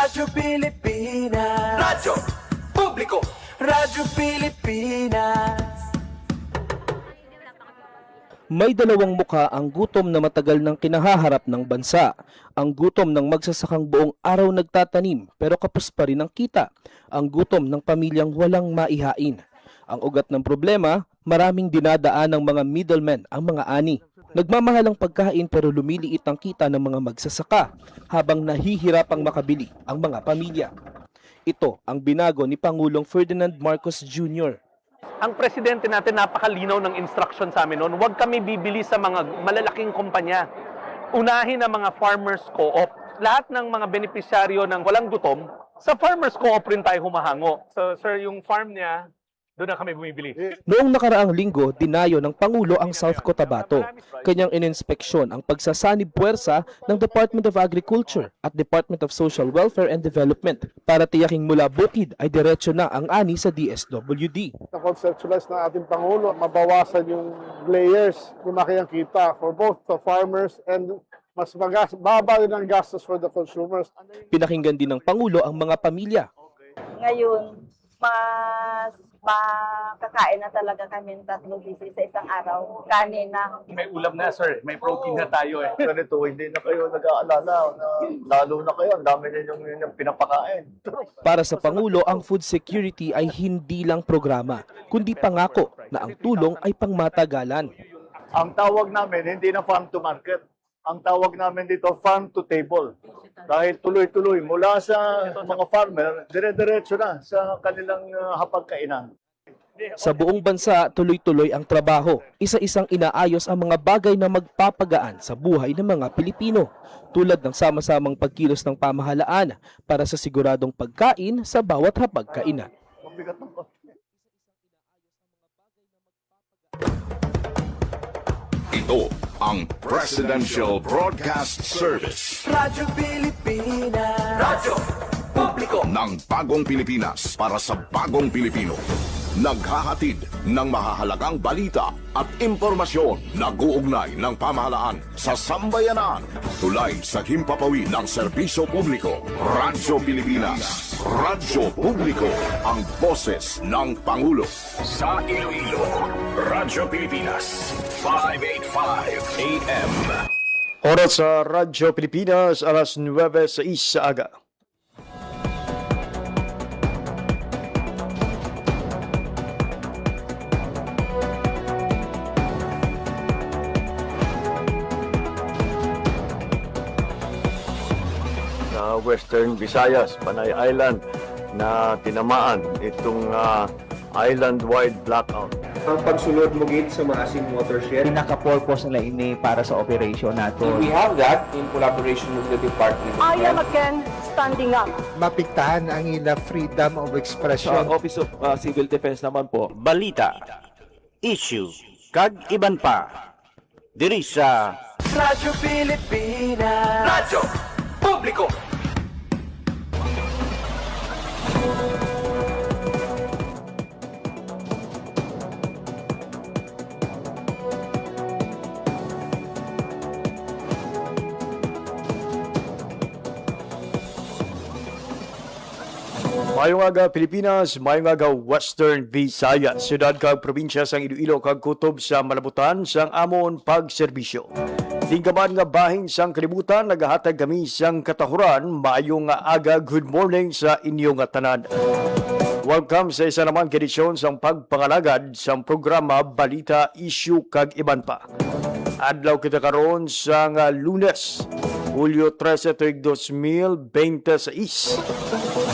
Radyo Pilipinas, Radyo Publiko, Radyo Pilipinas. May dalawang muka ang gutom na matagal nang kinahaharap ng bansa. Ang gutom ng magsasakang buong araw nagtatanim pero kapos pa rin ang kita. Ang gutom ng pamilyang walang maihain. Ang ugat ng problema, maraming dinadaan ng mga middlemen ang mga ani. Nagmamahal ang pagkain pero lumiliit ang kita ng mga magsasaka habang nahihirapang makabili ang mga pamilya. Ito ang binago ni Pangulong Ferdinand Marcos Jr. Ang presidente natin napakalinaw ng instruction sa amin noon, huwag kami bibili sa mga malalaking kumpanya. Unahin ang mga farmers co-op. Lahat ng mga benepisyaryo ng walang gutom, sa farmers co-op rin tayo humahango. So sir, yung farm niya, doon na kami bumibili. Noong nakaraang linggo, dinayo ng Pangulo ang South Cotabato. Kanyang ininspeksyon ang pagsasanib puwersa ng Department of Agriculture at Department of Social Welfare and Development para tiyaking mula bukid ay diretso na ang ani sa DSWD. Na-conceptualize ng ating Pangulo, mabawasan yung layers, lumaki ang kita for both the farmers and mas baba din ang gastos for the consumers. Pinakinggan din ng Pangulo ang mga pamilya. Ngayon, mas makakain na talaga kami ng 3 beses sa isang araw. Kanin na. May ulam na sir, may protein na tayo eh. Ganito, hindi na kayo nag-aalala na lalo na kayo, ang dami ninyong pinapakain. Para sa Pangulo, ang food security ay hindi lang programa, kundi pangako na ang tulong ay pangmatagalan. Ang tawag namin, hindi na farm to market. Ang tawag namin dito, farm to table. Dahil tuloy-tuloy, mula sa mga farmer, dire-diretso na sa kanilang hapagkainan. Sa buong bansa, tuloy-tuloy ang trabaho. Isa-isang inaayos ang mga bagay na magpapagaan sa buhay ng mga Pilipino, tulad ng sama-samang pagkilos ng pamahalaan para sa siguradong pagkain sa bawat hapagkainan. Mabigat ng Ito ang Presidential Broadcast Service Radyo Pilipinas, Radyo Publiko. ng Bagong Pilipinas para sa Bagong Pilipino. Naghahatid ng mahahalagang balita at impormasyon na guugnay ng pamahalaan sa sambayanan. Tulay sa himpapawid ng serbisyo publiko. Radyo Pilipinas. Radyo Publiko. Ang boses ng Pangulo. Sa Iloilo, Radyo Pilipinas. 585 AM. Oras sa Radyo Pilipinas, alas 9:06 sa aga. Sa Western Visayas, Panay Island, na tinamaan itong island-wide blackout. Ang pagsulod mo gid sa Maasin Watershed. Pinaka-purpose nila ini para sa operation nato. We have that in collaboration with the Department of I am Health. again standing up. Mapiktahan ang ila freedom of expression. Office of Civil Defense naman po. Balita, issue, kag iban pa. Diri sa Radyo Pilipinas, Radyo Publiko. Mayong aga Pilipinas, mayong aga Western Visayas, siyudad kag probinsya sang Iloilo kag kutob sa malabutan sang amon pagserbisyo. Tinggaman nga bahin sang kalibutan, nagahatag kami sang katahuran, mayong aga good morning sa inyong tanan. Welcome sa isa naman edisyon sang pagpangalagad sang programa Balita, Issue kag Iban pa. Adlaw kita karon sang Lunes, Hulyo 13, 2026.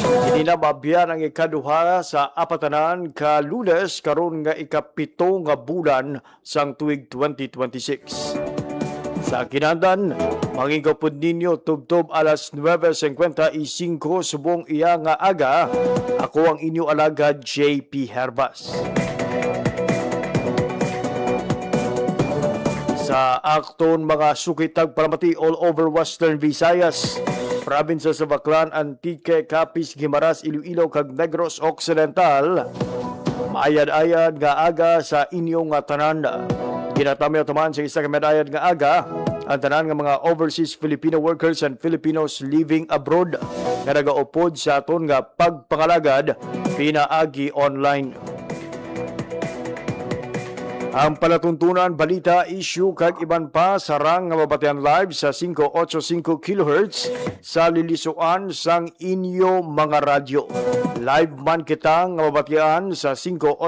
Hindi na mabiyan ang ikaduha sa apatanan ka Lunes karon nga ikapito nga bulan sang tuig 2026. Sa kinandan, mangigapod ninyo tubtob alas 9:55 subong iya nga aga. Ako ang inyo alagad JP Herbas. Sa akton mga sukitag paramati all over Western Visayas, probinsya sa Baclan, Antique, Capiz, Guimaras, Iloilo kag Negros Occidental, maayad-ayad nga aga sa inyong tanan. Ginatami taman sa isa ka medayad nga aga ang tanan nga mga overseas Filipino workers and Filipinos living abroad nga nagaupod sa aton nga pagpangalagad pinaagi online. Ang palatuntunan, balita, issue kag iban pa sarang nga mabatian live sa 585 kHz sa lilisuan sang inyo mga radyo. Live man kita nga mabatian sa 58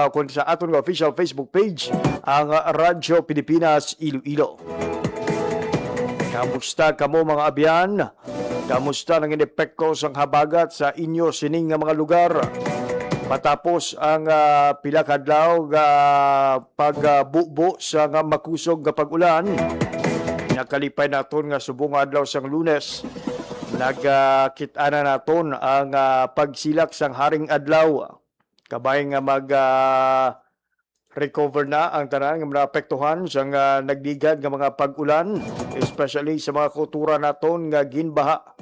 kung sa aton nga official Facebook page ang Radyo Pilipinas Iloilo. Kamusta kamo mga abyan? Kamusta nang epekto sang habagat sa inyo sining nga mga lugar? Matapos ang pila ka adlaw nga pagbubo sa nga makusog nga pag-ulan, nakalipay naton nga subong adlaw sang Lunes. Nagkit-ana naton ang pagsilak sang haring adlaw. Kabay nga recover na ang tanan nga naapektuhan sa nagdigad nga mga pag-ulan, especially sa mga kultura naton nga ginbaha.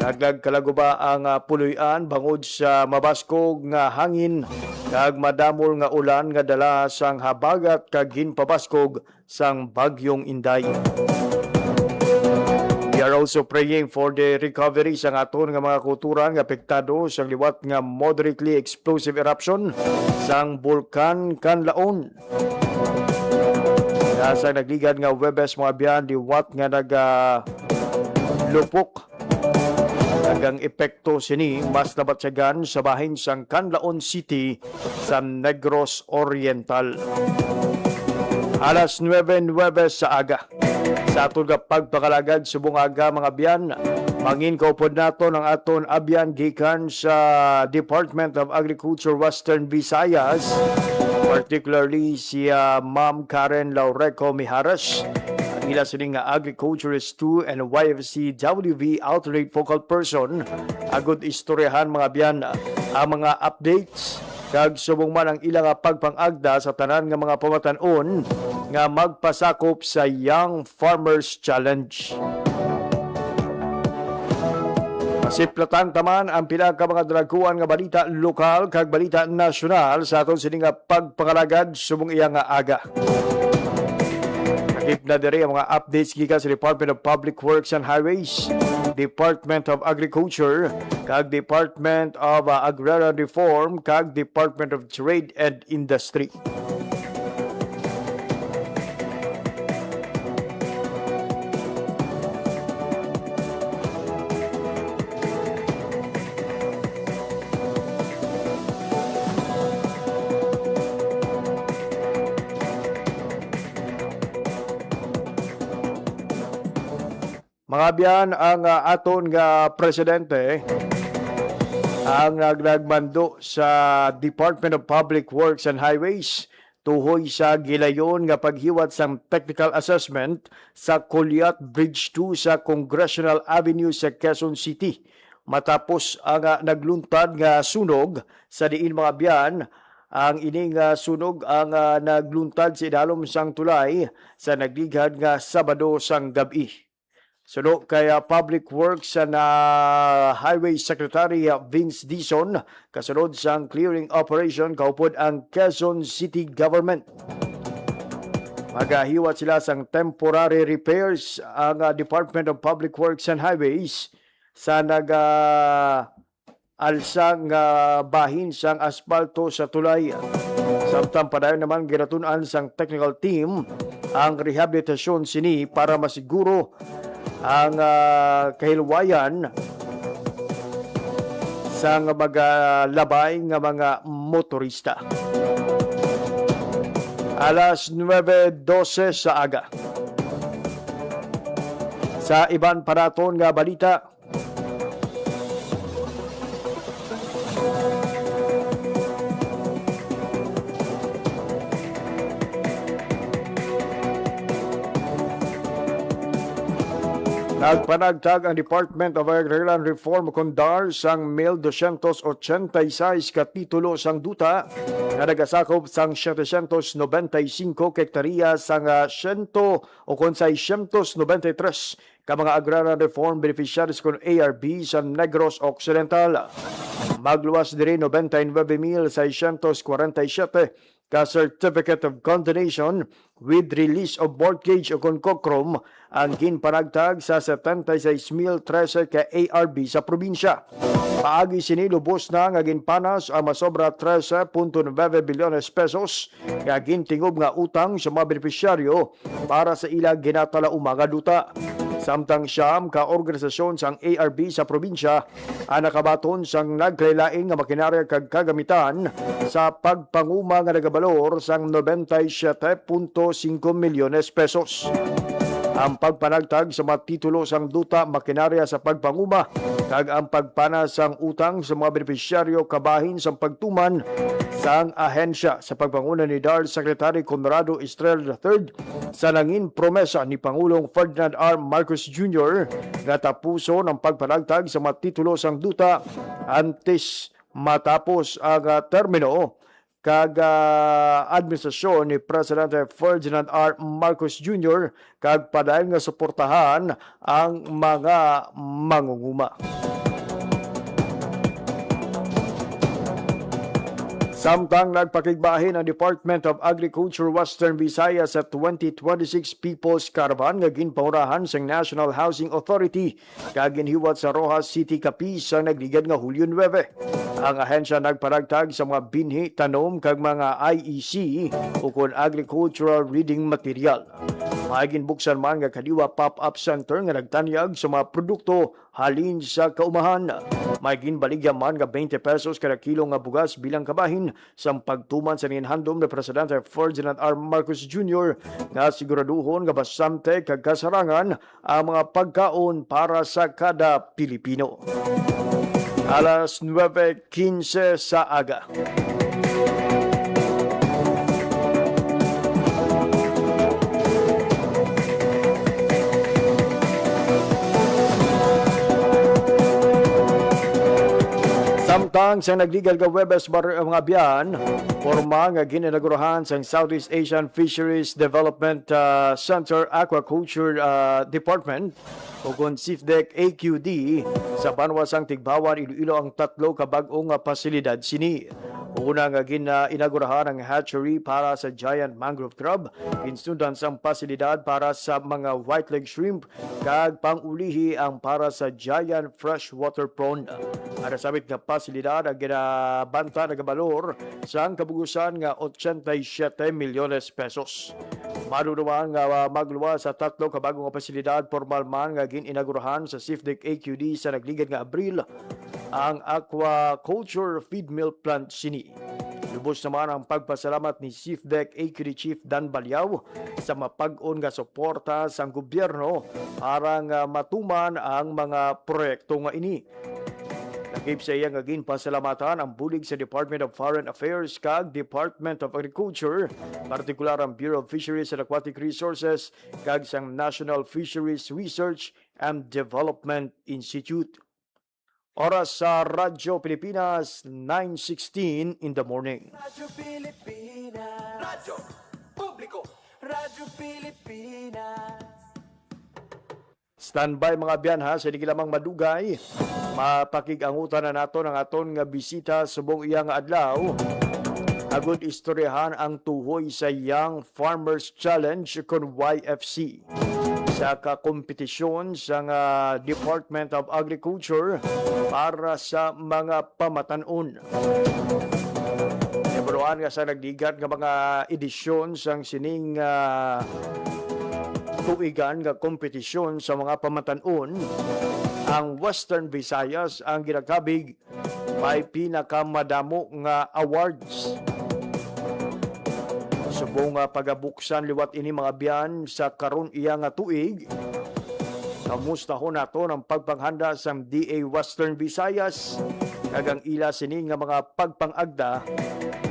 Dagdag kalaguba ang puloy-an bangod sa mabaskog nga hangin kag madamol nga ulan nga dala sang habagat kag ginpabaskog sang bagyong Inday. We are also praying for the recovery sang aton nga mga kultura nga apektado sang liwat nga moderately explosive eruption sang Bulkan Kanlaon. Sa nagligad nga Webes mga biyan liwat nga lupok. Nagang epekto sini mas nabatsyagan sa bahin sang Canlaon City sa Negros Oriental. Alas 9:09 sa aga. Sa aton nga pagpakalagad subong aga mga biyan, mangin kaupod nato ng aton abyan gikan sa Department of Agriculture Western Visayas, particularly si Ma'am Karen Laureco Mijares. Ila sining nga Agriculturist 2 and YFC WV alternate focal person agud istoryahan mga biyan ang mga updates kag subong man ang ilang pagpangagda sa tanan nga mga pamatan-on nga magpasakop sa Young Farmers Challenge. Siplatan taman ang pila ka mga draguan nga balita lokal kag balita nasyonal sa aton sining nga pagpangalagad subong iyang aga. Nakip na diri ang mga updates gikan sa Department of Public Works and Highways, Department of Agriculture, kag Department of Agrarian Reform, kag Department of Trade and Industry. Mga biyan, ang aton nga presidente ang nagmando sa Department of Public Works and Highways tuhoy sa gilayon nga paghiwat sang technical assessment sa Kulyat Bridge 2 sa Congressional Avenue sa Quezon City. Matapos ang nagluntad nga sunog sa diin mga biyan, ang ining sunog ang nagluntad sa idalom sang tulay sa nagligad nga Sabado sang gabi. Suno kay Public Works na Highway Secretary Vince Dizon, kasunod sang clearing operation kaupod ang Quezon City Government. Magahiwat sila sang temporary repairs ang Department of Public Works and Highways sa alsang bahin sang asfalto sa tulay. Samtang padayon naman ginatunan sang technical team ang rehabilitasyon sini para masiguro ang kahilwayan sa mga labay nga mga motorista. Alas 9:12 sa aga. Sa iban paraton nga balita, nagpanagtag ang Department of Agrarian Reform Condar sang 1,286 kapitulo sang duta na nagasakop sang 795 hektarya sang 100 o konsay 193 ka mga agrarian reform beneficiaries kon ARB sa Negros Occidental. Magluwas diri 99,647 ka Certificate of Condonation with release of mortgage o kokrom ang ginpanagtag sa 76,013 ka ARB sa probinsya. Paagi sinilubos na nga ginpanas ang masobra 13.9 bilyones pesos nga gintingob nga utang sa mga benepisyaryo para sa ilang ginatalaumang nga duta. Samtang siyam ka organisasyon sang ARB sa probinsya ang nakabaton sang nagkailaing nga makinarya kag kagamitan sa pagpanguma nga nagabalor sang 97.5 milyones pesos. Ang pagpanagtag sa mga titulo sang duta makinarya sa pagpanguma kag ang pagpana sang utang sa mga benepisyaryo kabahin sang pagtuman sang ahensya sa pagpanguna ni DARD Secretary Conrado Estrella III sa nangin promesa ni Pangulong Ferdinand R. Marcos Jr. nga tapuso ng pagpanagtag sa mga titulo sang duta antes matapos ang termino kag administrasyon ni Presidente Ferdinand R. Marcos Jr. kag padayon nga suportahan ang mga mangunguma. Samtang nagpakigbahin ang Department of Agriculture Western Visayas sa 2026 People's Caravan nga ginpangurahan sa National Housing Authority kag ginhiwat sa Rojas City, Capiz sa nagligad nga Hulyo 9. Ang ahensya nagparagtag sa mga binhi, tanom kag mga IEC ukon agricultural reading material. Maagin buksan man nga kadiwa pop-up center nga nagtanyag sa mga produkto halin sa kaumahan. Maagin baligya man nga 20 pesos kada kilo nga bugas bilang kabahin sa pagtuman sa ninhandom ni Presidente Ferdinand R. Marcos Jr. nga siguraduhon nga bastante kag kasarangan ang mga pagkaon para sa kada Pilipino. Alas 9:15 sa aga. Samtang sa nagligal ka Webes mga biyan, forma nga gininaguruhan sa Southeast Asian Fisheries Development Center Aquaculture Department o kung SIFDEC AQD sa banwasang Tigbawan, Iloilo ang tatlo ka bag-ong pasilidad sini. Una nga inagurahan ang hatchery para sa giant mangrove crab, insundan sang pasilidad para sa mga white-leg shrimp, kag pangulihi ang para sa giant freshwater prawn. Ang nasabit nga pasilidad ang ginabanta na gabalor sang kabugusan nga 87 milyones pesos. Maduduman nga magluwa sa tatlo kabagong pasilidad formal man nga ginagurahan sa SIFDEC AQD sa nagligad nga Abril ang aquaculture feed mill plant sini. Lubos naman ang pagpasalamat ni SIFDEC AQD Chief Dan Balyaw sa mapag-on nga suporta sa gobyerno para nga matuman ang mga proyekto nga ini. Nakip sa iya nga ginpasalamatan ang bulig sa Department of Foreign Affairs kag Department of Agriculture, partikular ang Bureau of Fisheries and Aquatic Resources kag sang National Fisheries Research and Development Institute. Oras sa Radyo Pilipinas, 9:16 in the morning. Radyo Pilipinas. Radyo Publiko. Radyo Pilipinas. Standby mga biyan ha, sa di lamang madugay. Mapakigangutan na nato ng aton nga bisita subong iyang adlaw. Agud istoryahan ang tuhoy sa Young Farmers Challenge kon YFC. Sa kakompetisyon sa Department of Agriculture para sa mga pamatanon. Nabaruan nga sa nagdigat nga mga edisyon sang sining tuigan nga kompetisyon sa mga pamatanon, ang Western Visayas ang ginakabig may pinakamadamo nga awards. Subong pagabuksan liwat ini mga biyan sa karon iya nga tuig. Kamustahon nato ng pagpanghanda sa DA Western Visayas kag ang ila sini nga mga pagpangagda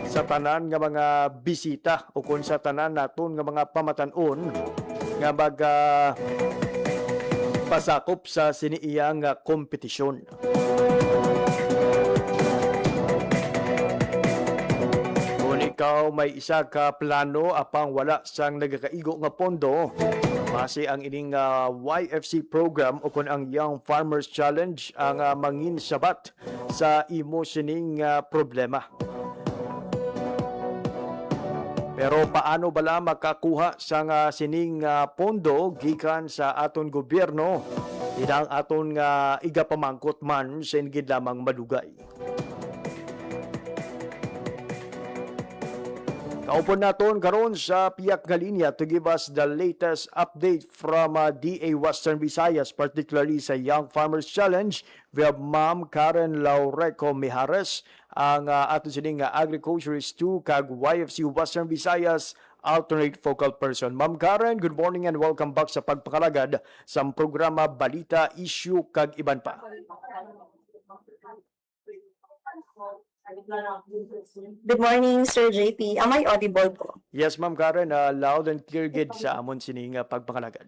sa tanan nga mga bisita o kung sa tanan naton nga mga pamatanon nga pasakop sa siniiyang kompetisyon. Kung ikaw may isa ka plano apang wala sang nagakaigo nga pondo, base ang ining YFC program o kung ang Young Farmers Challenge ang mangin sabat sa imo sining problema. Pero paano bala makakuha sa nga sining pondo gikan sa aton gobyerno? Ina ang aton nga igapamangkot man sa ingid lamang madugay. Kaupon naton karon sa piyak nga linya to give us the latest update from DA Western Visayas, particularly sa Young Farmers Challenge. We have Ma'am Karen Laureco Mijares, ang aton sining Agriculturist 2 kag YFC Western Visayas alternate focal person. Ma'am Karen, good morning and welcome back sa pagpakalagad sa programa Balita, Issue kag Iban pa. Good morning, Sir JP. Am I audible po? Yes, Ma'am Karen, loud and clear gid sa amon sining pagpakalagad.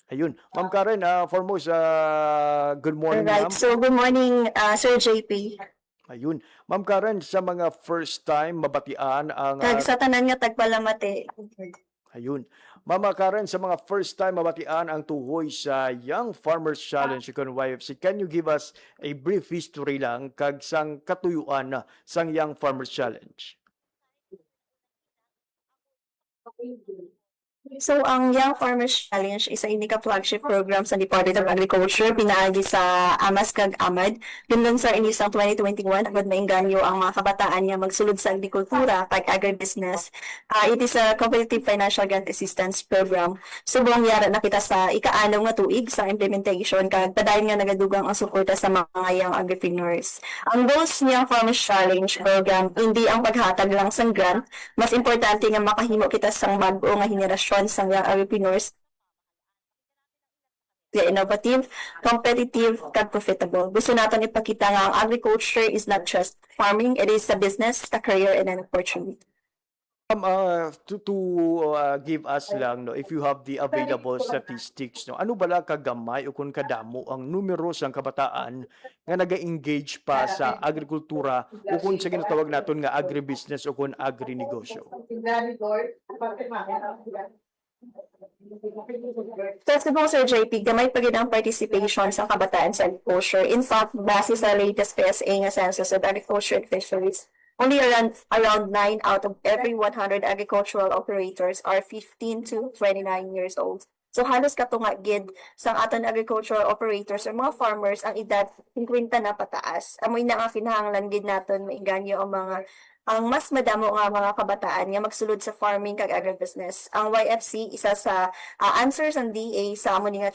Ayun. Ma'am Karen, foremost, good morning, Alright, ma'am. so good morning, Sir JP. Ayun. Ma'am Karen, sa mga first time mabatian ang... Kag sa tanan nga tagpalamate. ayun. Mama Karen, sa mga first time mabatian ang tuhoy sa Young Farmers Challenge ikon YFC, can you give us a brief history lang kag sang katuyuan sang Young Farmers Challenge? So, ang Young Farmers Challenge is a inika flagship program sa Department of Agriculture, pinaagi sa Amas kag Amad. Yun lang sa inisang 2021, agad maingganyo ang mga kabataan niya magsulod sa agrikultura kag agribusiness. It is a competitive financial grant assistance program. Subong yara na kita sa ika-6 nga tuig sa implementation kag padayon nga nagadugang ang suporta sa mga young agripreneurs. Ang goals niyang Farmers Challenge program hindi ang paghatag lang sang grant, mas importante nga makahimo kita sang bag-o nga henerasyon sa young agripreneurs innovative, competitive, kag profitable. Gusto natin ipakita nga ang agriculture is not just farming, it is a business, a career, and an opportunity. To give us lang, no, if you have the available statistics, no, ano bala kagamay o kung kadamo ang numero sang kabataan nga naga-engage pa sa agrikultura o kung sa ginatawag naton nga agribusiness o kung agrinegosyo? First of all, Sir JP, gamay pa rin ang participation sa kabataan sa agriculture. In fact, base sa latest PSA nga Census of Agriculture and Fisheries, only around 9 out of every 100 agricultural operators are 15 to 29 years old. So halos katunga gid sang aton agricultural operators or mga farmers ang edad 50 na pataas. Amoy na nga kinahanglan gid naton maiganyo ang mas madamo nga mga kabataan nga magsulod sa farming kag agribusiness. Ang YFC isa sa answers ang DA sa amo ni nga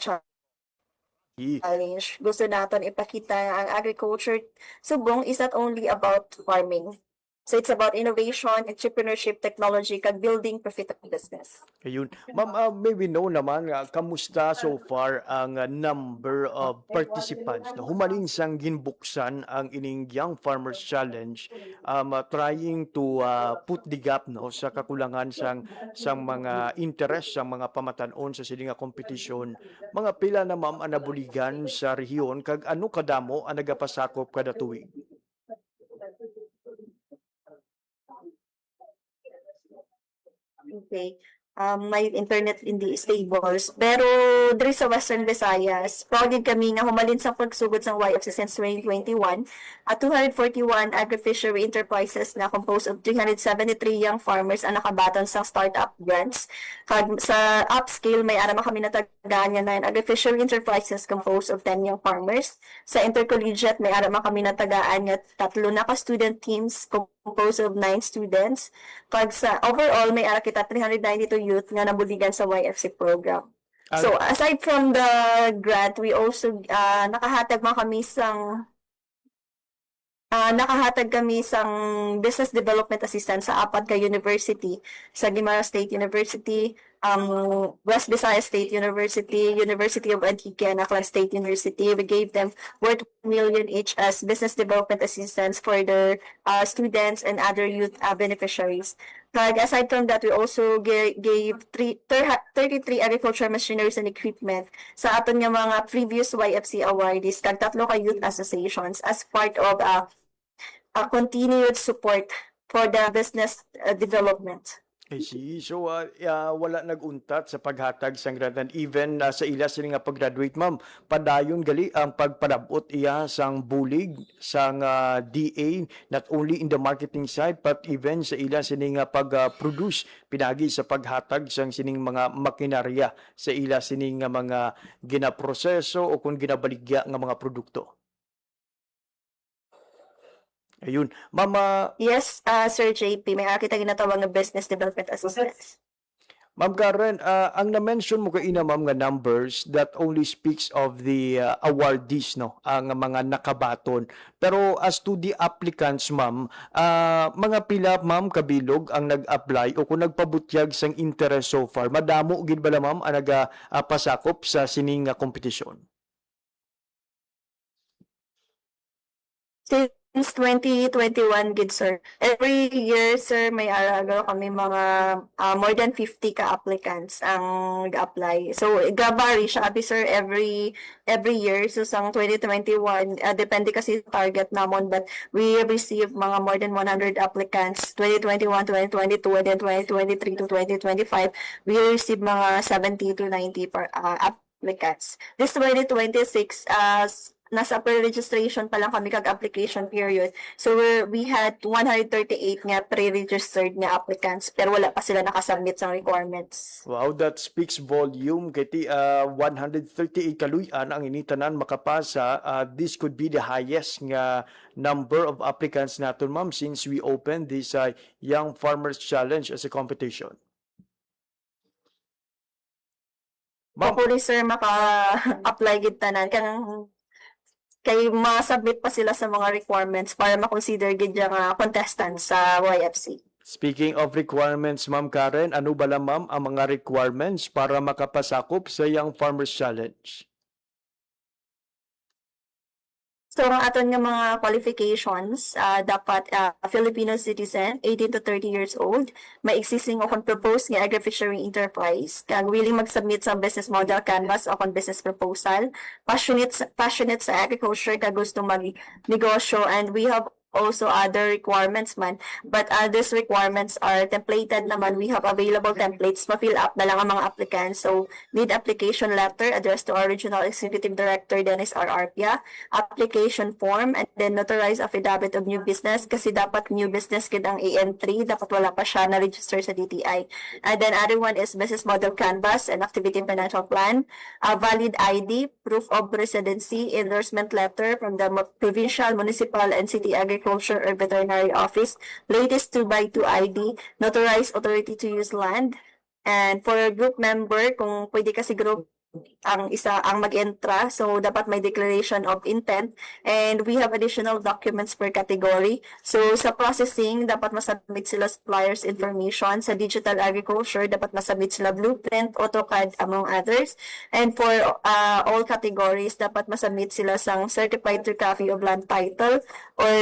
challenge. Gusto naton ipakita nga ang agriculture subong is not only about farming. So it's about innovation, entrepreneurship, technology, kag building profitable business. Ayun. Ma'am, maybe know naman, kamusta so far ang number of participants na humalin sang ginbuksan ang ining Young Farmers Challenge, trying to put the gap no sa kakulangan sang mga interest sang mga pamatanon sa silinga kompetisyon. Mga pila na ma'am anabuligan sa rehiyon kag ano kadamo ang nagapasakop kada tuig? Okay. May internet hindi stables. Pero diri sa Western Visayas, proud kami nga humalin sa pagsugod sa YFC since 2021 at 241 agri-fishery enterprises na composed of 373 young farmers ang nakabaton sa startup grants. Kag sa upscale, may arama kami natagaan nga 9 agri-fishery enterprises composed of 10 young farmers. Sa intercollegiate, may arama kami natagaan nga 3 na ka-student teams composed of 9 students. Pag sa overall, may ara kita 392 youth nga nabuligan sa YFC program. So, aside from the grant, we also nakahatag kami sang business development assistance sa 4 ka university, sa Guimaras State University, West Visayas State University, University of Antique, and Aklan State University. We gave them worth 1 million each as business development assistance for their students and other youth beneficiaries. Aside from that, we also gave 33 agricultural machineries and equipment sa aton nga mga previous YFC awardees kag 3 ka youth associations as part of a continued support for the business development. I see. So, wala nag-untat sa paghatag sang granted. Even sa ila sila nga pag-graduate, ma'am, padayon gali ang pagpalabot iya sang bulig sang DA, not only in the marketing side, but even sa ila sila nga pag-produce, pinagi sa paghatag sang sining mga makinarya sa ila sining nga mga ginaproseso o kung ginabaligya nga mga produkto. Ayun. Ma'am, Yes, Sir JP, may kita ginatawag nga business development assistance. Ma'am Karen, ang na-mention mo kaina ma'am nga numbers that only speaks of the awardees, no, ang mga nakabaton. Pero as to the applicants ma'am, mga pila ma'am kabilog ang nag-apply o kung nagpabutyag sang interest so far, madamo gid bala ma'am ang pasakop sa sining kompetisyon? Since 2021, good sir. Every year, sir, may araw kami mga more than 50 ka-applicants ang nag-apply. So, gabari siya, sir, every year. So, sang 2021, depende kasi sa target namon, but we receive mga more than 100 applicants. 2021, 2022, and then 2023 to 2025, we receive mga 70 to 90 per applicants. This 2026, nasa pre-registration pa lang kami kag-application period. So we had 138 nga pre-registered nga applicants pero wala pa sila nakasubmit sa requirements. Wow, that speaks volume. Kiti 138 kaluyan ang initanan makapasa. This could be the highest nga number of applicants naton ma'am since we opened this Young Farmers Challenge as a competition. Hopefully sir maka-apply gid tanan kay ma-submit pa sila sa mga requirements para ma-consider gid yung contestants sa YFC. Speaking of requirements, Ma'am Karen, ano ba lang ma'am ang mga requirements para makapasakop sa Young Farmers Challenge? So, ang aton nga mga qualifications, dapat Filipino citizen, 18 to 30 years old, may existing o kung proposed nga agri-fishery enterprise, kang willing mag-submit sa business model canvas o kung business proposal, passionate sa agriculture, kag gusto mag-negosyo, and we have also other requirements man, but these requirements are templated naman. We have available templates, ma-fill up na lang ang mga applicants. So, need application letter addressed to our Regional Executive Director, Dennis R. Arpia, application form, and then notarized affidavit of new business, kasi dapat new business gid ang AN3, dapat wala pa siya na-register sa DTI. And then other one is business model canvas and activity and financial plan, a valid ID, proof of residency, endorsement letter from the provincial, municipal, and city agriculture or veterinary office, latest 2x2 ID, notarized authority to use land, and for a group member, kung pwede kasi group ang isa ang mag-entra, so dapat may declaration of intent, and we have additional documents per category. So sa processing, dapat masubmit sila suppliers information. Sa digital agriculture, dapat masubmit sila blueprint, AutoCAD, among others. And for all categories, dapat masubmit sila sang certified copy of land title or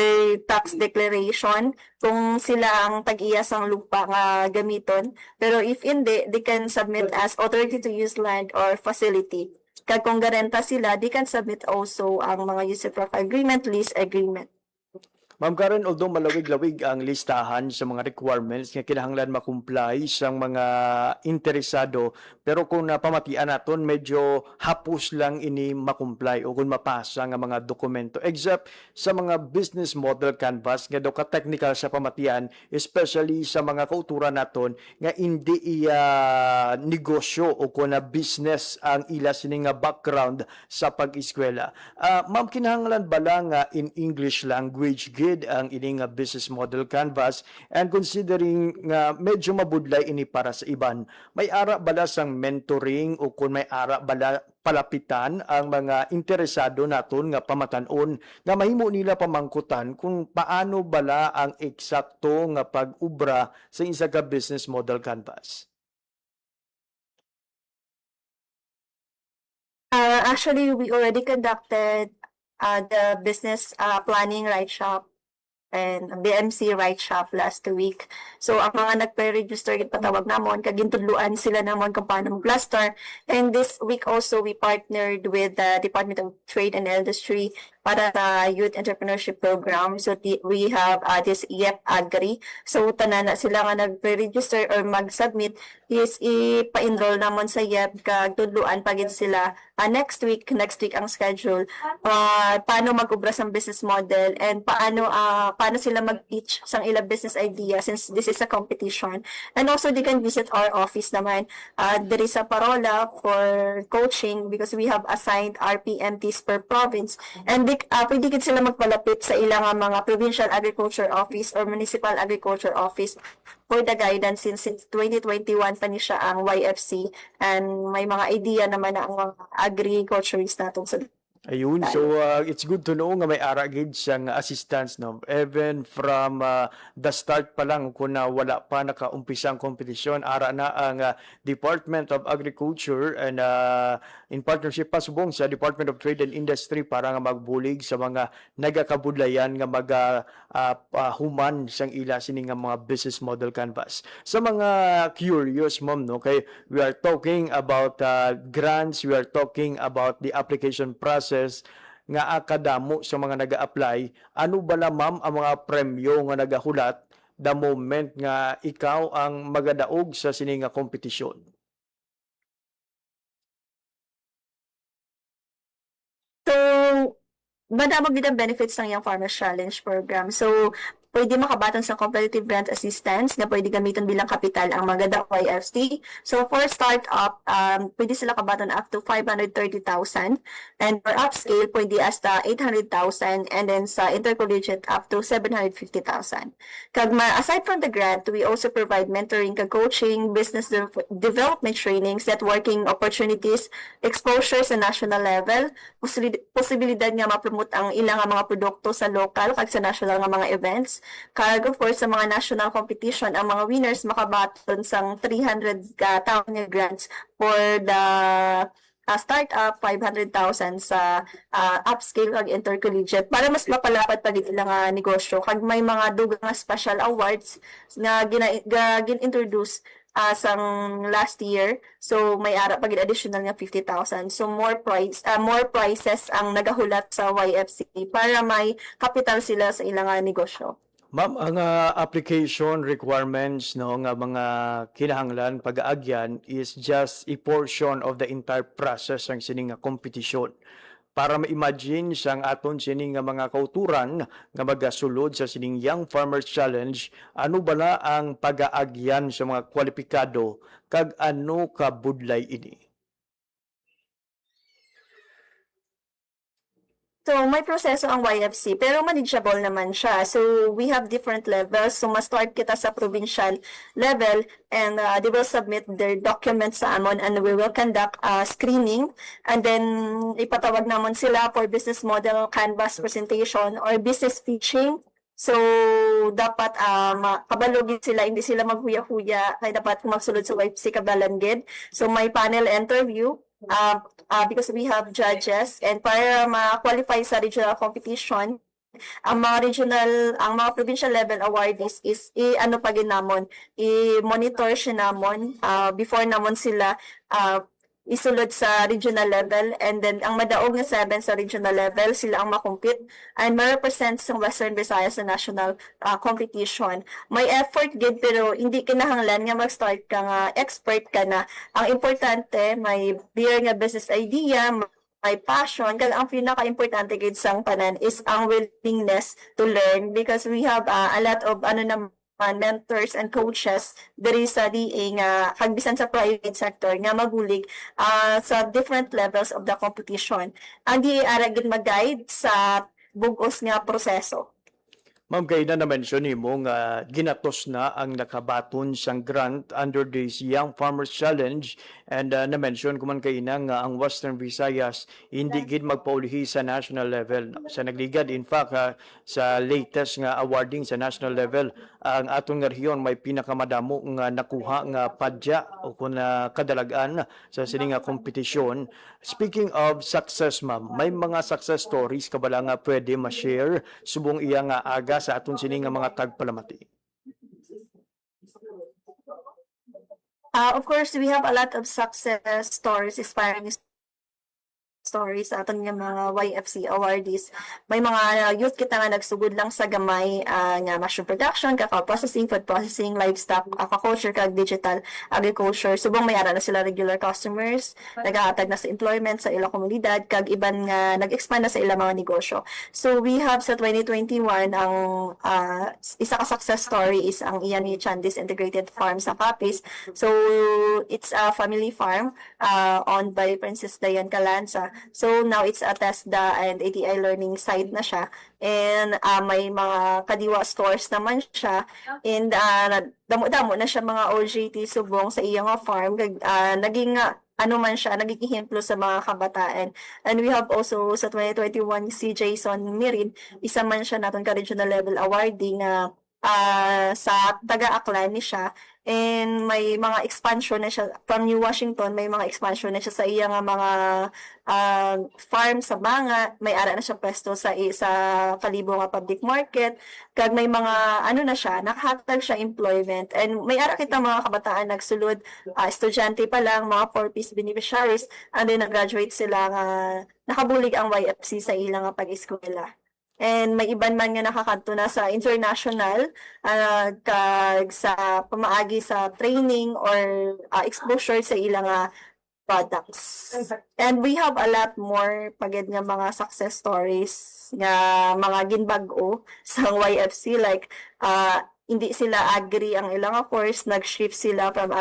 tax declaration kung sila ang tag-iya sang lupa nga gamiton. Pero if hindi, they can submit as authority to use land or facility. Kag kung garenta sila, they can submit also ang mga use of agreement, lease agreement. Ma'am Karen, although malawig-lawig ang listahan sa mga requirements nga kinahanglan makumply sa mga interesado, pero kung napamatian naton medyo hapos lang ini makumply o kung mapasa nga mga dokumento, except sa mga business model canvas nga daw ka-technical sa pamatian, especially sa mga kauturan naton nga hindi iya negosyo o kung na business ang ila sini nga background sa pag-eskwela. Ma'am, kinahanglan bala nga in English language ang ining business model canvas, and considering nga medyo mabudlay ini para sa iban, may ara bala sang mentoring o kung may ara bala palapitan ang mga interesado naton nga pamatan-on nga mahimo nila pamangkutan kung paano bala ang eksakto nga pag-ubra sa isa ka business model canvas? Actually, we already conducted the business planning write-shop and BMC write-shop last week. So, ang mga nagpe-register, patawag namon, kagintudluan sila namon kung paano mag-plaster. And this week also, we partnered with the Department of Trade and Industry para sa Youth Entrepreneurship Program. So we have this YEP Agri. So tanan na sila nga nag-register or mag-submit is ipa-enroll namon sa YEP kag tudluan pagid sila next week ang schedule paano mag-ubra sa business model and paano sila mag-pitch sang ilang business idea since this is a competition. And also they can visit our office naman there is a parola for coaching because we have assigned RPMTs per province and pwede gid sila magpalapit sa ilang mga provincial agriculture office or municipal agriculture office for the guidance since 2021 pa ni siya ang YFC and may mga idea naman na ang mga agriculturist natin sa Ayun, so it's good to know nga may ara gid siyang assistance, no? Even from the start pa lang kung na wala pa nakaumpisa ang kompetisyon, ara na ang Department of Agriculture and in partnership pa subong sa Department of Trade and Industry para nga magbulig sa mga nagakabudlayan nga human sang ila sini nga mga business model canvas. Sa mga curious, ma'am, no, kay we are talking about grants, we are talking about the application process nga akadamo sa mga naga-apply. Ano bala, ma'am, ang mga premyo nga nagahulat the moment nga ikaw ang magadaog sa sini nga kompetisyon? So, madamag din ang benefits ng yung Farmers Challenge program. So, pwede makabaton sa competitive grant assistance na pwede gamitin bilang kapital ang mga YFC. So, for startup, pwede sila kabaton up to 530,000 and for upscale, pwede hasta 800,000 and then sa intercollegiate up to 750,000. Aside from the grant, we also provide mentoring, coaching, business development trainings, networking opportunities, exposure sa national level, posibilidad nga ma-promote ang ilang mga produkto sa local kag sa national nga mga events. Kag of course sa mga national competition ang mga winners makabaton sang 300,000 grants for the startup, 500,000 sa upscale kag intercollegiate para mas mapalapad pa gid nga negosyo kag may mga dugang special awards nga gin-introduce sang last year. So may ara pa gid additional nga 50,000. So more prizes ang nagahulat sa YFC para may capital sila sa ilang negosyo. Ma'am, ang application requirements, no, nga mga kinahanglan pag-aagyan is just a portion of the entire process ng sining nga kompetisyon. Para ma-imagine sang aton sining nga mga kauturan nga magasulod sa sining Young Farmers Challenge, ano bala ang pag-aagyan sa mga kwalipikado kag ano ka budlay ini? So, may proseso ang YFC, pero manageable naman siya. So, we have different levels. So, ma-start kita sa provincial level and they will submit their documents sa amon and we will conduct screening. And then, ipatawag naman sila for business model canvas presentation or business pitching. So, dapat kabalogin sila, hindi sila maghuya-huya. Kaya dapat magsulod sa YFC kabalangid. So, may panel interview. Because we have judges and para ma-qualify sa regional competition, ang mga provincial level awardees is i-monitor siya namon before namon sila isulod sa regional level and then ang madaog nga 7 sa regional level sila ang makompete and ma-represent sa Western Visayas sa national competition. May effort gid pero hindi kinahanglan nga mag-start ka nga expert ka na. Ang importante may clear nga business idea, may passion, kaya ang pinaka-importante gid sang tanan is ang willingness to learn because we have a lot of mentors and coaches diri sa DA nga kagbisan sa private sector nga magulig sa different levels of the competition. Ang DA ara gid mag-guide sa bug-os nga proseso. Ma'am, kayo na na-mention mo nga ginatos na ang nakabaton siyang grant under this Young Farmers Challenge and na-mention ko man kayo na nga ang Western Visayas hindi gid magpaulihi sa national level. Sa nagligad, in fact, sa latest nga awarding sa national level, ang atong nga rehiyon may pinakamadamo nga nakuha nga padya o kung kadalagan sa sining nga kompetisyon. Speaking of success, ma'am, may mga success stories ka bala nga pwede ma-share subong iya nga aga sa aton sini nga mga tagpalamati? Of course, we have a lot of success stories, inspiring stories sa aton nga mga YFC awardees. May mga youth kita nga nagsugod lang sa gamay nga mushroom production, cacao processing, food processing, livestock, aquaculture, kag digital agriculture. Subong may ara na sila regular customers, nagahatag na sa employment sa ilang komunidad, kag iban nga nag-expand na sa ilang mga negosyo. So we have sa 2021 ang isa ka success story is ang iyan ni Chandis Integrated Farm sa Capiz. So it's a family farm owned by Princess Diane Calanza. So now it's a TESDA and ATI learning site na siya. And may mga kadiwa stores naman siya. And damo-damo na siya mga OJT subong sa iyang farm. Naging ano man siya, naging ehemplo sa mga kabataan. And we have also sa 2021 si Jason Mirin, isa man siya naton ka regional level awardee nga sa taga-Aklan ni siya. And may mga expansion na siya from New Washington, may mga expansion na siya sa iya nga mga farm sa Banga, may ara na siya pwesto sa Kalibo nga public market, kag may mga ano na siya, nakahatag siya employment. And may ara kita mga kabataan nagsulod, estudyante pa lang, mga 4-piece beneficiaries, and then nag-graduate sila nga nakabulig ang YFC sa ilang nga pag-eskwela. And may iban man nga nakakanto na sa international kag sa pamaagi sa training or exposure sa ilang products. And we have a lot more pagid nga mga success stories nga mga ginbag-o sa YFC, like hindi sila agri ang ilang course, nag-shift sila from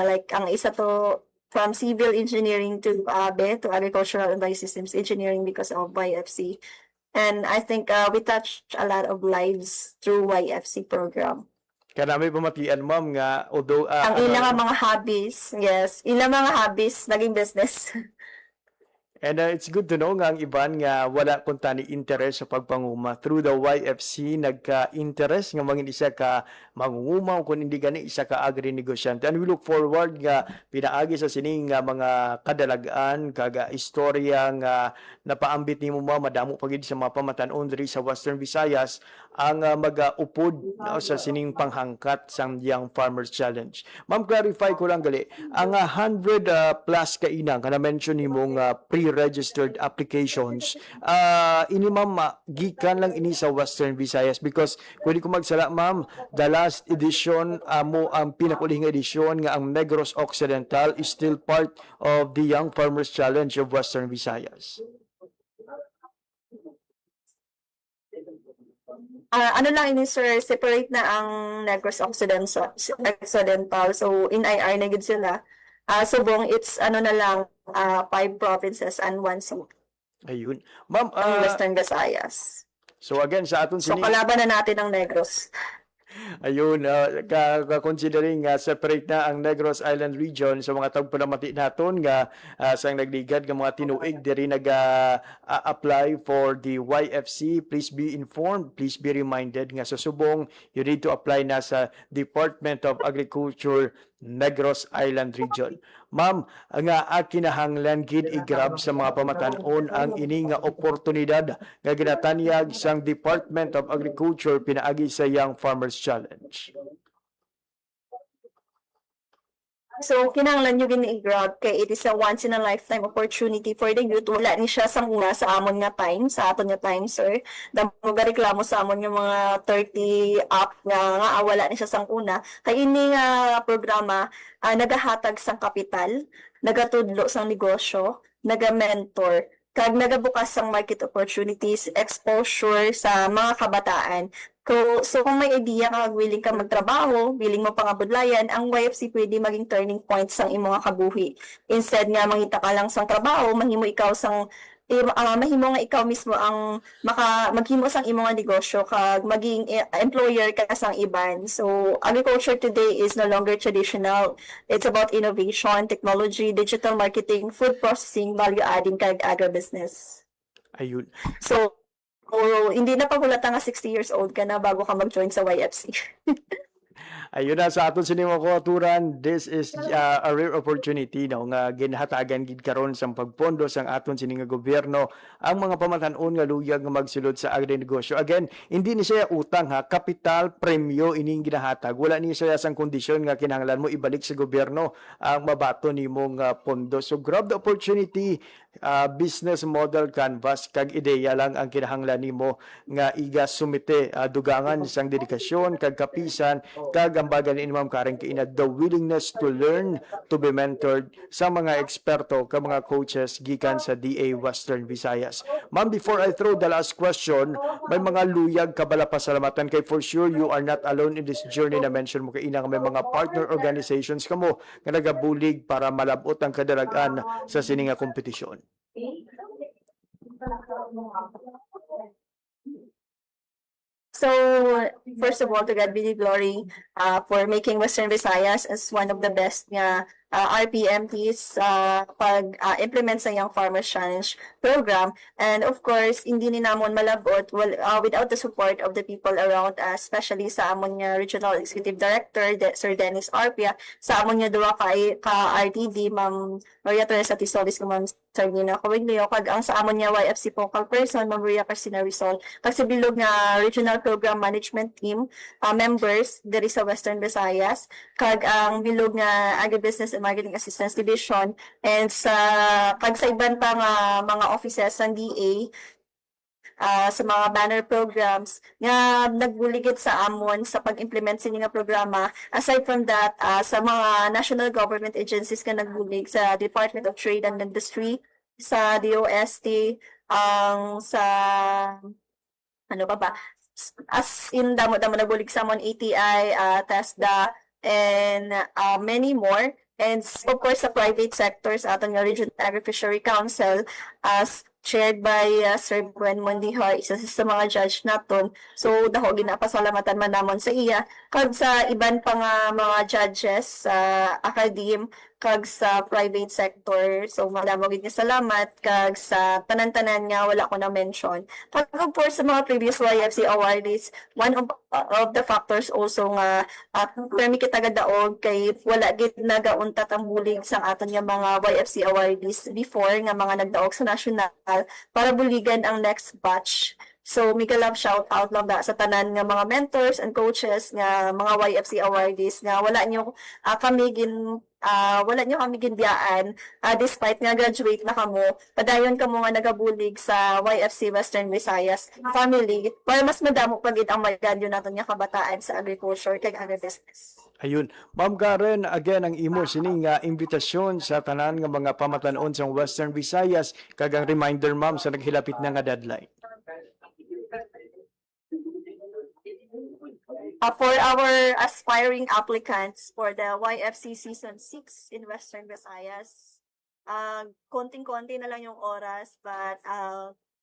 like ang isa to from civil engineering to agricultural and biosystems engineering because of YFC. And I think we touched a lot of lives through YFC program. Kanami pamatian, ma'am, nga although Ang ilang mga hobbies, yes, ilang mga hobbies naging business. and it's good to know nga ang iban nga wala kung tani interest sa pagpanguma. Through the YFC, nagka-interest nga mangin isa ka mangunguma kung hindi gani isa ka agri-negosyante. And we look forward nga pinaagi sa sining nga mga kadalagaan, kaga istorya nga napaambit ni mo madamo pagid sa mga pamatanon diri sa Western Visayas ang mag-upod sa sining panghangkat sang Young Farmers Challenge. Ma'am, clarify ko lang gali, ang 100 plus ka inang kana mention nimong pre-registered applications, ini ma'am gikan lang ini sa Western Visayas, because pwede ko magsala ma'am, the last edition mo ang pinakulihing edisyon nga ang Negros Occidental is still part of the Young Farmers Challenge of Western Visayas. Ano lang ini sir, separate na ang Negros Occidental. So in IR na gid sila. Subong it's ano na lang 5 provinces and 1 city. Ayun. Ma'am, Ang Western Visayas. so again sa aton So sining kalaban na natin ang Negros. ayun, considering separate na ang Negros Island region sa mga tagpalamati naton nga sang nagligad nga mga tinuig diri apply for the YFC. Please be informed, please be reminded nga sa subong you need to apply na sa Department of Agriculture Negros Island region. Ma'am, nga kinahanglan gid i-grab sa mga pamatanon ang ini nga oportunidad nga ginatanyag sang Department of Agriculture pinaagi sa Young Farmers Challenge. So, kinahanglan nyo gini-grab kay it is a once in a lifetime opportunity for the youth. Wala ni siya sang una sa amon nga time, sa aton nga time, sir. Damo ga reklamo sa amon nga mga 30 up nga wala ni siya sang una. Kay ini nga programa nagahatag sang kapital, nagatudlo sang negosyo, naga-mentor, kag nagabukas sang market opportunities, exposure sa mga kabataan. So kung may idea ka, willing ka magtrabaho, willing mo pangabudlayan, ang YFC pwede maging turning point sang imong nga kabuhi. Instead nga mangita ka lang sang trabaho, mahimo ikaw sang mahimo nga ikaw mismo ang maghimo sang imong nga negosyo kag maging employer ka sang iban. So agriculture today is no longer traditional. It's about innovation, technology, digital marketing, food processing, value adding kag agribusiness. Ayun. So hindi na pagulata nga 60 years old ka na bago ka mag-join sa YFC. Ayun na sa aton sinimo ko aturan, this is a rare opportunity no nga ginhatagan gid karon sa pagpondo sang aton sini nga gobyerno ang mga pamatan-on nga luyag nga magsulod sa agrinegosyo. Again, hindi ni siya utang ha, kapital premyo ining ginahatag. Wala ni siya sang kondisyon nga kinahanglan mo ibalik sa gobyerno ang mabato nimong pondo. So grab the opportunity, business model canvas kag ideya lang ang kinahanglan nimo nga iga sumite dugangan sang dedikasyon kag kapisan kag ang bagan ni Ma'am Karen kaina the willingness to learn, to be mentored sa mga eksperto kag mga coaches gikan sa DA Western Visayas. Ma'am, before I throw the last question, may mga luyag kabala pasalamatan kay for sure you are not alone in this journey na mention mo kaina nga may mga partner organizations kamo nga nagabulig para malabot ang kadalagan sa sininga kompetisyon. So, first of all, to God be the glory for making Western Visayas as one of the best nga RPMTs pag-implement sa Young Farmers Challenge program. And of course, hindi ni namon malabot without the support of the people around us, especially sa amon nga Regional Executive Director, Sir Dennis Arpia, sa amon nga duwa ka RTD, Ma'am Maria Teresa Tisolis, Ma'am Sardina Cawiglio, kag ang sa amon nga YFC focal person, Ma'am Maria Cristina Rizal, kag sa bilog nga Regional Program Management Team members diri sa Western Visayas, kag ang bilog nga Agribusiness and Marketing Assistance Division, and sa iban pa nga mga offices ng DA, sa mga banner programs nga nagbuligid sa amon sa pag-implement sa nga programa. Aside from that, sa mga national government agencies nga nagbulig sa Department of Trade and Industry, sa DOST, sa ano pa ba, as in damo nagbulig sa amon ATI, TESDA, and many more. And of course, sa private sectors, aton nga Regional Agri-Fishery Council, as chaired by Sir Gwen Mondihar, isa sa mga judge naton. So, daho ginapasalamatan man namon sa iya. Kag sa iban pa nga mga judges sa academe, kag sa private sector. So, madamo gid nga salamat. Kag sa tanan-tanan nga wala ko na mention. Kag of course, sa mga previous YFC awardees, one of the factors also nga permi kita gadaog kay wala gid nagauntat ang bulig sa aton nga mga YFC awardees before nga mga nagdaog sa national para buligan ang next batch. So, mega love shout out lang da sa tanan nga mga mentors and coaches nga mga YFC awardees nga wala nyo kami ginbiyaan despite nga graduate na kamo, padayon kamo nga nagabulig sa YFC Western Visayas family para mas madamo pagid ang maganyo naton nga kabataan sa agriculture kag agribusiness. Ayun. Ma'am Karen, again, ang imo sining imbitasyon sa tanan nga mga pamatanon sa Western Visayas, kag ang reminder, ma'am, sa naghilapit na nga deadline. For our aspiring applicants for the YFC Season 6 in Western Visayas, konting-konti na lang yung oras, but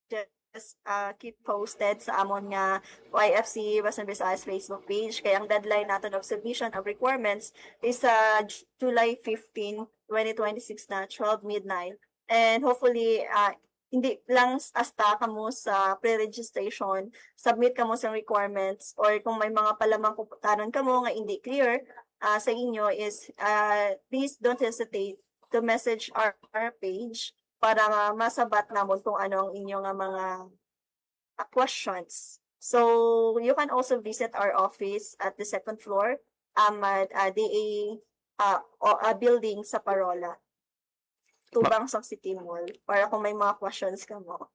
just keep posted sa amon nga YFC Western Visayas Facebook page. Kaya ang deadline natin of submission of requirements is July 15, 2026 na 12 midnight. And hopefully, hindi lang asta kamo sa pre-registration, submit kamo sa requirements, or kung may mga palamang kuputanon kamo nga hindi clear sa inyo is please don't hesitate to message our page para masabat namon kung ano ang inyong mga questions. So you can also visit our office at the second floor at DA building sa Parola, tubang sa City Mall, para kung may mga questions ka mo.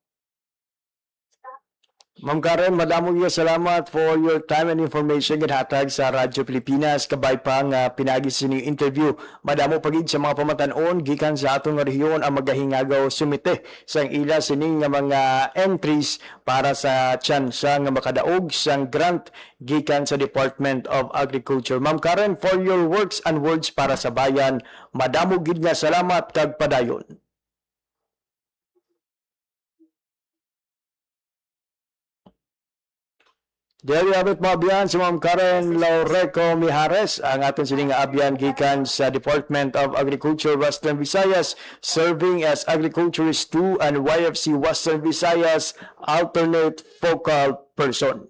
Ma'am Karen, madamo gyud salamat for your time and information ginhatag sa Radyo Pilipinas, kabay pang pinagi sa inyong interview. Madamo pagid sa mga pamatan-on gikan sa atong rehiyon ang magahingagaw sumite sa ila sining nga mga entries para sa tsansa nga makadaog sang grant gikan sa Department of Agriculture. Ma'am Karen, for your works and words para sa bayan, madamo gid nga salamat kag padayon. There you have it, mga abyan, si Ma'am Karen Laureco Mijares, ang aton sining abyan gikan sa Department of Agriculture Western Visayas, serving as Agriculturist 2 and YFC Western Visayas alternate focal person.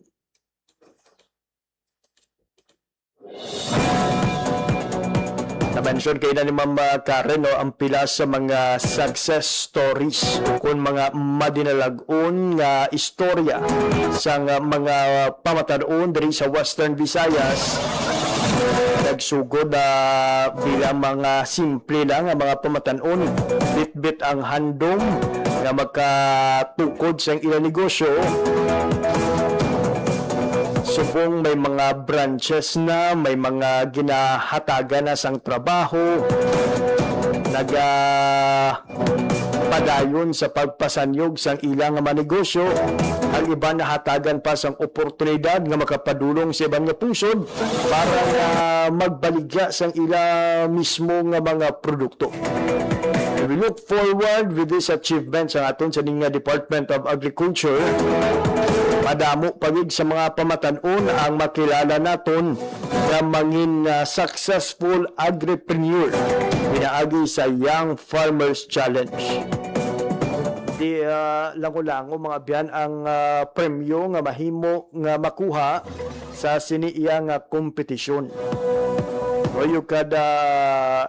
Na-mention kayo na ni Ma'am Karen, no, ang pila sa mga success stories kung mga madinalagon nga istorya sa mga pamatanon diri sa Western Visayas. Nagsugod na bilang mga simple lang ang mga pamatanon, bit-bit ang handom nga makatukod sa ilang negosyo. Subong may mga branches na, may mga ginahatagan na sang trabaho, padayon sa pagpasanyog sang ilang mga negosyo. Ang iba nahatagan pa sang oportunidad nga makapadulong sa ibang nga pusod para magbaligya sang ilang mismo nga mga produkto. We look forward with this achievement sa aton sa ning Department of Agriculture. Madamo pagig sa mga pamatanon ang makilala naton na mangin successful agripreneur pinaagi sa Young Farmers Challenge. Di lango-lango mga biyan ang premyo nga mahimo nga makuha sa siniiyang kompetisyon. Or you could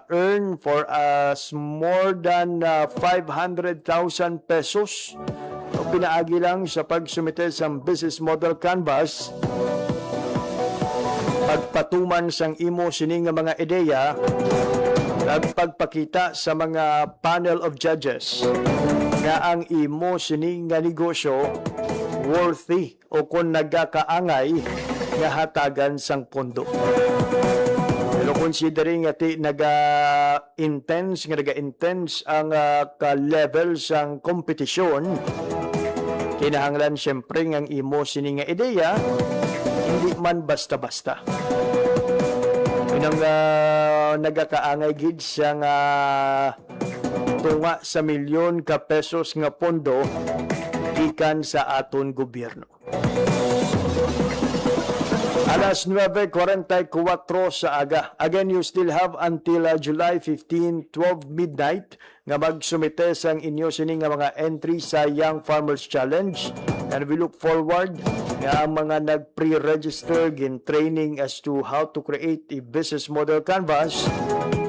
earn for us more than 500,000 pesos. So, pinaagi lang sa pagsumite sa business model canvas, pagpatuman sang imo sining nga mga ideya, at pagpakita sa mga panel of judges nga ang imo sining nga negosyo worthy o kung nagakaangay nga hatagan sang pondo. Pero considering nga naga-intense ang ka-level sang kompetisyon, kinahanglan siyempre ang imo sining nga ideya hindi man basta-basta. Inang nagakaangay gid siyang tunga sa milyon ka pesos nga pondo gikan sa aton gobyerno. Alas 9:44 sa aga. Again, you still have until July 15, 12 midnight nga magsumite sang inyo sining nga mga entry sa Young Farmers Challenge. And we look forward nga ang mga nag-pre-register in training as to how to create a business model canvas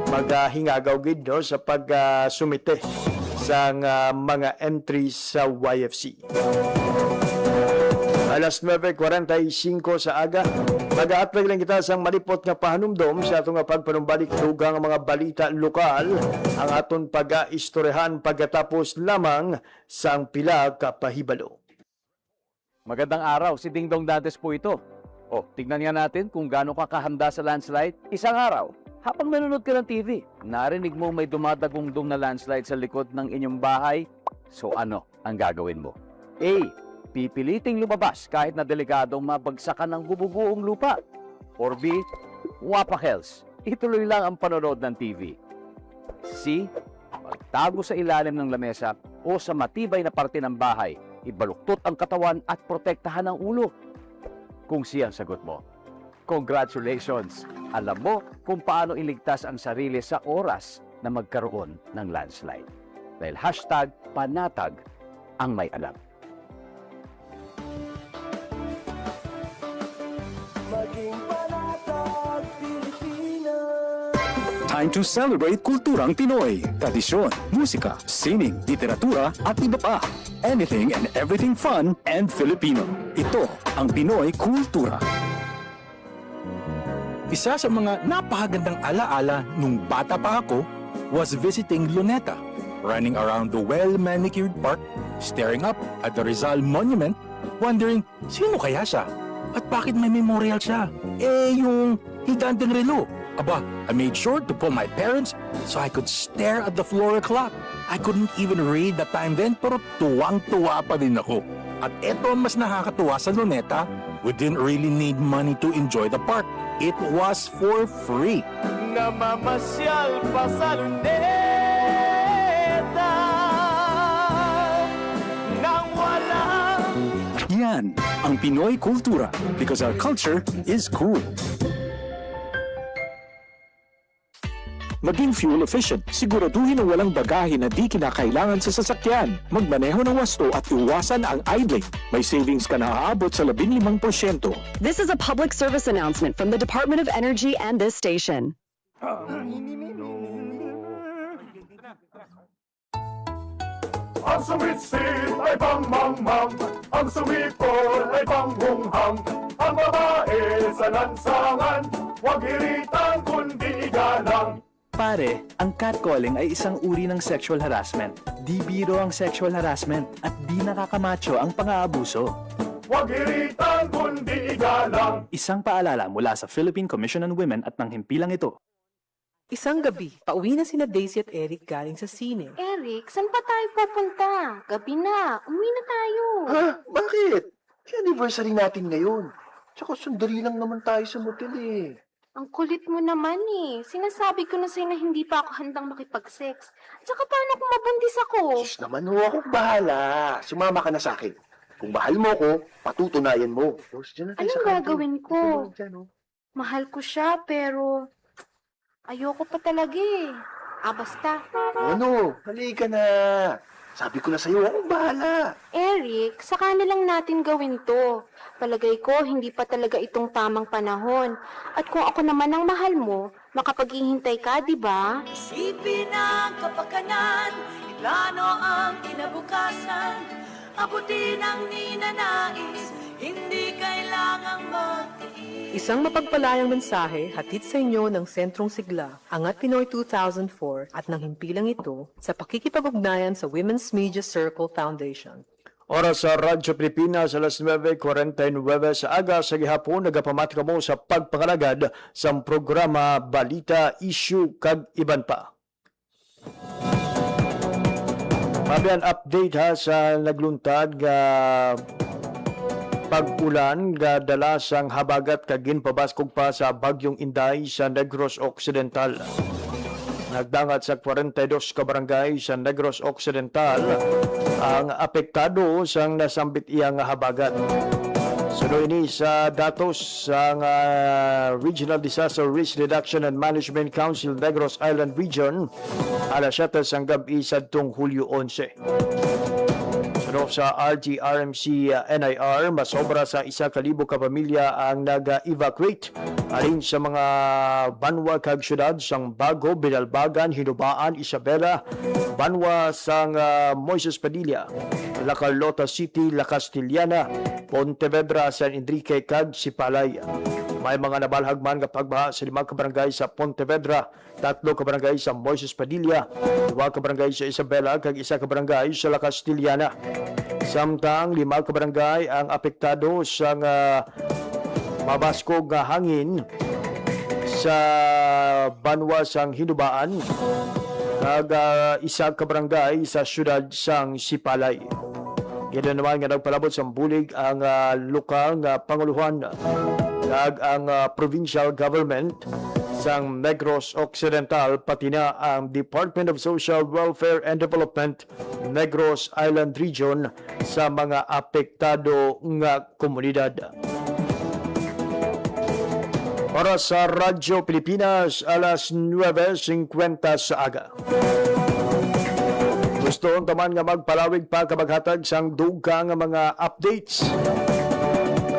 maghingagaw gid no sa pag-sumite sa mga entries sa YFC. Alas 9:45 sa aga, mag-aatlag lang kita sang malipot nga pahanumdom sa atong pagpanumbalik dugang mga balita lokal ang aton pag-istoryahan pagkatapos lamang sang pila ka pahibalo. Magandang araw, si Ding Dong Dantes po ito. O, tignan nga natin kung gaano ka kahanda sa landslide. Isang araw, habang nanonood ka ng TV, narinig mo may dumadagungdong na landslide sa likod ng inyong bahay. So ano ang gagawin mo? A. Pipiliting lumabas kahit na delikadong mabagsakan ng bububuong lupa. Or B. Wapakels. Ituloy lang ang panonood ng TV. C. Pagtago sa ilalim ng lamesa o sa matibay na parte ng bahay, ibaluktot ang katawan at protektahan ang ulo. Kung C ang sagot mo, congratulations! Alam mo kung paano iligtas ang sarili sa oras na magkaroon ng landslide. Dahil #panatag ang may alam. Maging panatag Pilipinas. Time to celebrate kulturang Pinoy. Tradisyon, musika, sining, literatura at iba pa. Anything and everything fun and Filipino. Ito ang Pinoy Kultura. Isa sa mga napakagandang alaala nung bata pa ako was visiting Luneta, running around the well-manicured park, staring up at the Rizal Monument, wondering sino kaya siya at bakit may memorial siya. Yung higanteng relo. Aba, I made sure to pull my parents so I could stare at the floor clock. I couldn't even read the time then, pero tuwang-tuwa pa din ako. At eto ang mas nakakatuwa sa Luneta, we didn't really need money to enjoy the park. It was for free. Namamasyal pa sa Luneta nang walang Yan ang Pinoy Kultura because our culture is cool. Maging fuel efficient. Siguraduhin na walang bagahe na di kinakailangan sa sasakyan. Magmaneho ng wasto at iwasan ang idling. May savings ka na aabot sa 15%. This is a public service announcement from the Department of Energy and this station. Ang suwit-sit ay pang-mang-mang, ang suwipol ay pang-hunghang, ang babae sa lansangan, huwag iritan kundi igalang. Pare, ang catcalling ay isang uri ng sexual harassment. Di biro ang sexual harassment at di nakakamacho ang pang-aabuso. Huwag iritan kundi igalang. Isang paalala mula sa Philippine Commission on Women at ng himpilang ito. Isang gabi, pauwi na sina Daisy at Eric galing sa sine. Eric, saan pa tayo pupunta? Gabi na, umuwi na tayo. Ha? Bakit? Anniversary natin ngayon. Tsaka sundali lang naman tayo sa motel eh. Ang kulit mo naman eh. Sinasabi ko na sa'yo na hindi pa ako handang makipag-sex. Tsaka paano kung mabuntis ako? Sus naman ho, ako bahala. Sumama ka na sa akin. Kung mahal mo ko, patutunayan mo. Anong gagawin ko? Mahal ko siya pero ayoko pa talaga eh. Basta. Ano? Halika na. Sabi ko na sa'yo, ako bahala. Eric, saka na lang natin gawin to. Palagay ko, hindi pa talaga itong tamang panahon. At kung ako naman ang mahal mo, makapaghihintay ka, di ba? Isipin ang kapakanan, iplano ang kinabukasan, abutin ang ninanais, hindi kailangang magtiis. Isang mapagpalayang mensahe hatid sa inyo ng Sentrong Sigla, Angat Pinoy 2004 at ng himpilang ito sa pakikipag-ugnayan sa Women's Media Circle Foundation. Oras sa Radyo Pilipinas, alas 9:49 sa aga sa gihapon, nagapamati mo sa pagpangalagad sa programa Balita, Issue, kag iban pa. Mabiyan update ha sa nagluntad nga pag-ulan nga dala sang habagat kag ginpabaskog pa sa bagyong Inday sa Negros Occidental. Nagdangat sa 42 ka barangay sa Negros Occidental ang apektado sang nasambit iyang habagat. Sunod ini sa datos sang Regional Disaster Risk Reduction and Management Council Negros Island Region, alas 7 sang gabi sadtong Hulyo 11. Sunod sa RGRMC NIR, masobra sa 1,000 ka pamilya ang nag-evacuate alin sa mga banwa kag syudad sang Bago, Binalbagan, Hinubaan, Isabela, banwa sang Moises Padilla, La Carlota City, La Castillana, Pontevedra, San Enrique kag Sipalay. May mga nabalhagman nga pagbaha sa 5 ka barangay sa Pontevedra, 3 ka barangay sa Moises Padilla, 2 ka barangay sa Isabela kag 1 ka barangay sa La Castillana. Samtang 5 ka barangay ang apektado sa mabaskog nga hangin sa banwa sang Hinubaan kag 1 ka barangay sa syudad sang Sipalay. Ganda naman nga nagpalabot sa bulig ang lokal nga panguluhan kag ang provincial government sang Negros Occidental pati na ang Department of Social Welfare and Development Negros Island Region sa mga apektado nga komunidad. Para sa Radyo Pilipinas, alas 9:50 sa aga. Gusto taman nga magpalawig pa kabaghatag sang dugang nga mga updates.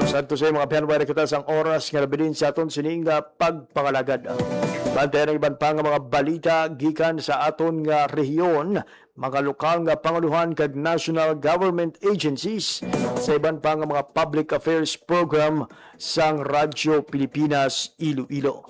Santo sa mga pianway na kita sang oras nga nabilin sa aton sining pagpangalagad. Bantayan ang iban pa nga mga balita gikan sa aton nga rehiyon, mga lokal nga panguluhan kag national government agencies sa iban pa nga mga public affairs program sang Radyo Pilipinas Iloilo.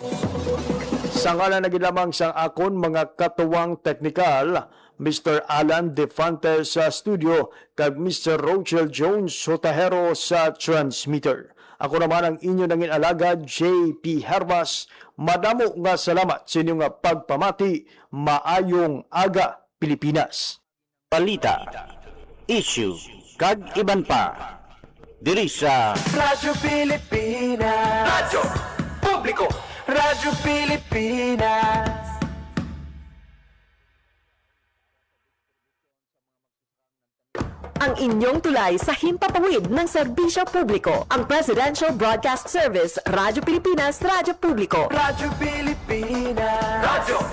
Sa ngalan na ginamang sang akon mga katuwang teknikal, Mr. Alan Defante sa studio kag Mr. Rochelle Jones Sotahero sa transmitter. Ako naman ang inyo nangin alagad, JP Hermas. Madamo nga salamat sa inyong pagpamati. Maayong aga, Pilipinas. Balita, issue, kag iban pa. Diri sa Radyo Pilipinas, Radyo Publiko, Radyo Pilipinas. Ang inyong tulay sa himpapawid ng serbisyo publiko. Ang Presidential Broadcast Service, Radyo Pilipinas, Radyo Publiko. Radyo Pilipinas, Radyo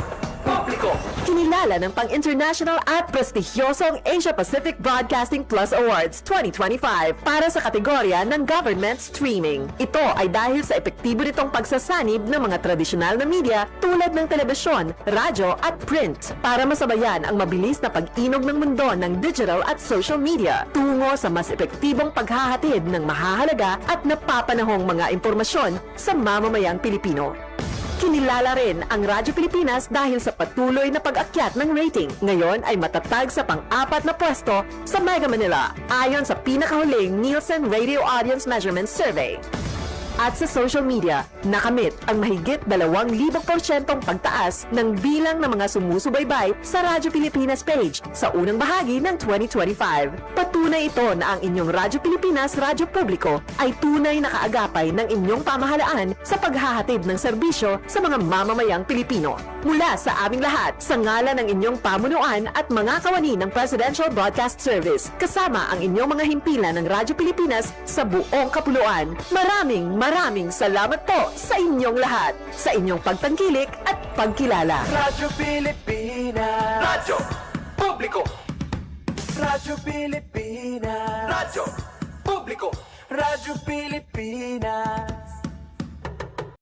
Publiko. Kinilala ng pang-international at prestigyosong Asia Pacific Broadcasting Plus Awards 2025 para sa kategorya ng Government Streaming. Ito ay dahil sa epektibo nitong pagsasanib ng mga tradisyonal na media tulad ng telebisyon, radyo at print para masabayan ang mabilis na pag-inog ng mundo ng digital at social media tungo sa mas epektibong paghahatid ng mahahalaga at napapanahong mga impormasyon sa mamamayang Pilipino. Kinilala rin ang Radyo Pilipinas dahil sa patuloy na pag-akyat ng rating. Ngayon ay matatag sa pang-4 na pwesto sa Mega Manila ayon sa pinakahuling Nielsen Radio Audience Measurement Survey. At sa social media, nakamit ang mahigit 2,000% pagtaas ng bilang ng mga sumusubaybay sa Radyo Pilipinas page sa unang bahagi ng 2025. Patunay ito na ang inyong Radyo Pilipinas Radyo Publiko ay tunay na kaagapay ng inyong pamahalaan sa paghahatid ng serbisyo sa mga mamamayang Pilipino. Mula sa aming lahat, sa ngalan ng inyong pamunuan at mga kawani ng Presidential Broadcast Service, kasama ang inyong mga himpilan ng Radyo Pilipinas sa buong kapuluan. Maraming salamat po sa inyong lahat, sa inyong pagtangkilik at pagkilala. Radyo Pilipinas. Radyo Publiko. Radyo Pilipinas. Radyo Publiko. Radyo Pilipinas.